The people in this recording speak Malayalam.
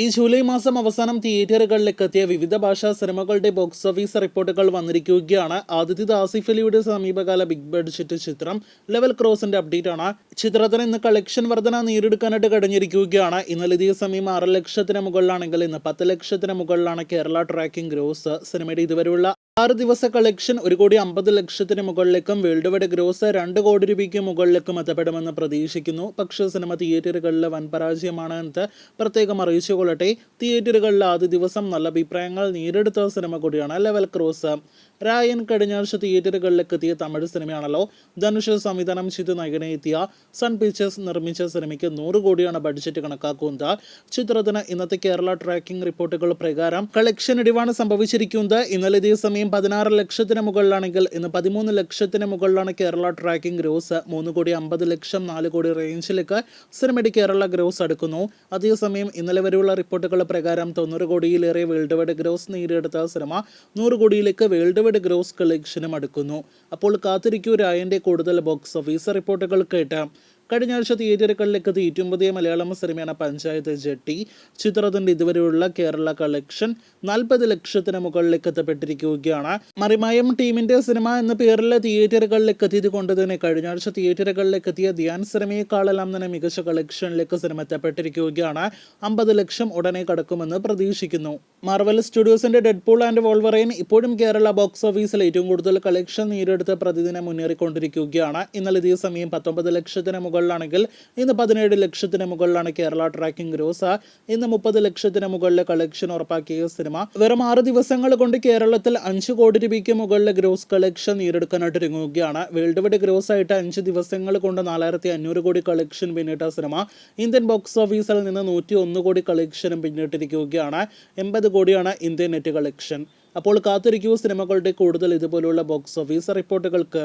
ഈ ജൂലൈ മാസം അവസാനം തിയേറ്ററുകളിലേക്ക് എത്തിയ വിവിധ ഭാഷാ സിനിമകളുടെ ബോക്സ് ഓഫീസ് റിപ്പോർട്ടുകൾ വന്നിരിക്കുകയാണ്. ആദിത്യ ആസിഫ് അലിയുടെ സമീപകാല ബിഗ് ബഡ്ജറ്റ് ചിത്രം ലെവൽ ക്രോസിന്റെ അപ്ഡേറ്റ് ആണ്. ചിത്രത്തിന് ഇന്ന് കളക്ഷൻ വർധന നേടിയെടുക്കാനായിട്ട് കഴിഞ്ഞിരിക്കുകയാണ്. ഇന്നലെ ഇതേ സമയം 6 ലക്ഷത്തിന് മുകളിലാണെങ്കിൽ ഇന്ന് 10 ലക്ഷത്തിന് മുകളിലാണ് കേരള ട്രാക്കിംഗ് ഗ്രോസ്. സിനിമയുടെ ഇതുവരെയുള്ള 6 ദിവസ കളക്ഷൻ 1,50,00,000 മുകളിലേക്കും വേൾഡ് വൈഡ് ഗ്രോസ് 2 കോടി രൂപയ്ക്ക് മുകളിലേക്കും എത്തപ്പെടുമെന്ന് പ്രതീക്ഷിക്കുന്നു. പക്ഷേ സിനിമ തിയേറ്ററുകളിലെ വൻ പരാജയമാണ് എന്ന് പ്രത്യേകം അറിയിച്ചുകൊള്ളട്ടെ. തിയേറ്ററുകളിൽ ആദ്യ ദിവസം നല്ല അഭിപ്രായങ്ങൾ നേടിയെടുത്ത സിനിമ കൂടിയാണ് ലെവൽ ക്രോസ്. രായൻ കഴിഞ്ഞ ആഴ്ച തിയേറ്ററുകളിലേക്ക് എത്തിയ തമിഴ് സിനിമയാണല്ലോ. ധനുഷ് സംവിധാനം ചെയ്ത് നായകനെ എത്തിയ സൺ പിക്ചേഴ്സ് നിർമ്മിച്ച സിനിമയ്ക്ക് 100 കോടിയാണ് ബഡ്ജറ്റ് കണക്കാക്കുന്നത്. ചിത്രത്തിന് ഇന്നത്തെ കേരള ട്രാക്കിംഗ് റിപ്പോർട്ടുകൾ പ്രകാരം കളക്ഷൻ ഇടിവാണ് സംഭവിച്ചിരിക്കുന്നത്. ഇന്നലെ ഇതേ സമയം 16 ലക്ഷത്തിന് മുകളിലാണെങ്കിൽ ഇന്ന് 13 ലക്ഷത്തിന് മുകളിലാണ് കേരള ട്രാക്കിംഗ് ഗ്രോസ്. 3,50,00,000 4 കോടി റേഞ്ചിലേക്ക് സിനിമയുടെ കേരള ഗ്രോസ് അടുക്കുന്നു. അതേസമയം ഇന്നലെ വരെയുള്ള റിപ്പോർട്ടുകൾ പ്രകാരം 90 കോടിയിലേറെ വേൾഡ് വൈഡ് ഗ്രോസ് നേടിയെടുത്ത സിനിമ 100 കോടിയിലേക്ക് വേൾഡ് വൈഡ് ഗ്രോസ് കളക്ഷനും അടുക്കുന്നു. അപ്പോൾ കാത്തിരിക്കൂ രായന്റെ കൂടുതൽ ബോക്സ് ഓഫീസ് റിപ്പോർട്ടുകൾ കേട്ട്. കഴിഞ്ഞ ആഴ്ച തിയേറ്ററുകളിലേക്ക് എത്തിയ ഏറ്റവും പുതിയ മലയാളം സിനിമയാണ് പഞ്ചായത്ത് ജെട്ടി. ചിത്രത്തിന്റെ ഇതുവരെയുള്ള കേരള കളക്ഷൻ 40 ലക്ഷത്തിന് മുകളിലേക്ക് എത്തപ്പെട്ടിരിക്കുകയാണ്. മറിമായം ടീമിന്റെ സിനിമ എന്ന പേരിൽ തിയേറ്ററുകളിലേക്ക് എത്തിയത് കൊണ്ട് തന്നെ കഴിഞ്ഞ ആഴ്ച തിയേറ്ററുകളിലേക്ക് എത്തിയ ധ്യാൻ സിനിമയെക്കാളെല്ലാം തന്നെ മികച്ച കളക്ഷനിലേക്ക് സിനിമ എത്തപ്പെട്ടിരിക്കുകയാണ്. 50 ലക്ഷം ഉടനെ കടക്കുമെന്ന് പ്രതീക്ഷിക്കുന്നു. മാർവൽ സ്റ്റുഡിയോസിന്റെ ഡെഡ്പൂൾ ആൻഡ് വോൾവറൈൻ ഇപ്പോഴും കേരള ബോക്സ് ഓഫീസിൽ ഏറ്റവും കൂടുതൽ കളക്ഷൻ നേടിയെടുത്ത് പ്രതിദിനം മുന്നേറിക്കൊണ്ടിരിക്കുകയാണ്. ഇന്നലെ ഇതേ സമയം 19 ലക്ഷത്തിന് മുകളിലാണെങ്കിൽ ഇന്ന് 17 ലക്ഷത്തിന് മുകളിലാണ് കേരള ട്രാക്കിംഗ് ഗ്രോസ്. ഇന്ന് 30 ലക്ഷത്തിന് മുകളിലെ കളക്ഷൻ ഉറപ്പാക്കിയ സിനിമ വെറും 6 ദിവസങ്ങൾ കൊണ്ട് കേരളത്തിൽ 5 കോടി രൂപയ്ക്ക് മുകളിലെ ഗ്രോസ് കളക്ഷൻ നേടിയെടുക്കാനായിട്ട് ഒരുങ്ങുകയാണ്. വേൾഡ് വൈഡ് ഗ്രോസ് ആയിട്ട് 5 ദിവസങ്ങൾ കൊണ്ട് 4,500 കോടി കളക്ഷൻ പിന്നിട്ട സിനിമ ഇന്ത്യൻ ബോക്സ് ഓഫീസിൽ നിന്ന് 101 കോടി കളക്ഷനും പിന്നിട്ടിരിക്കുകയാണ്. 80 കോടിയാണ് ഇന്ത്യൻ നെറ്റ് കളക്ഷൻ. അപ്പോൾ കാത്തിരിക്കൂ സിനിമകളുടെ കൂടുതൽ ഇതുപോലുള്ള ബോക്സ് ഓഫീസ് റിപ്പോർട്ടുകൾക്ക്.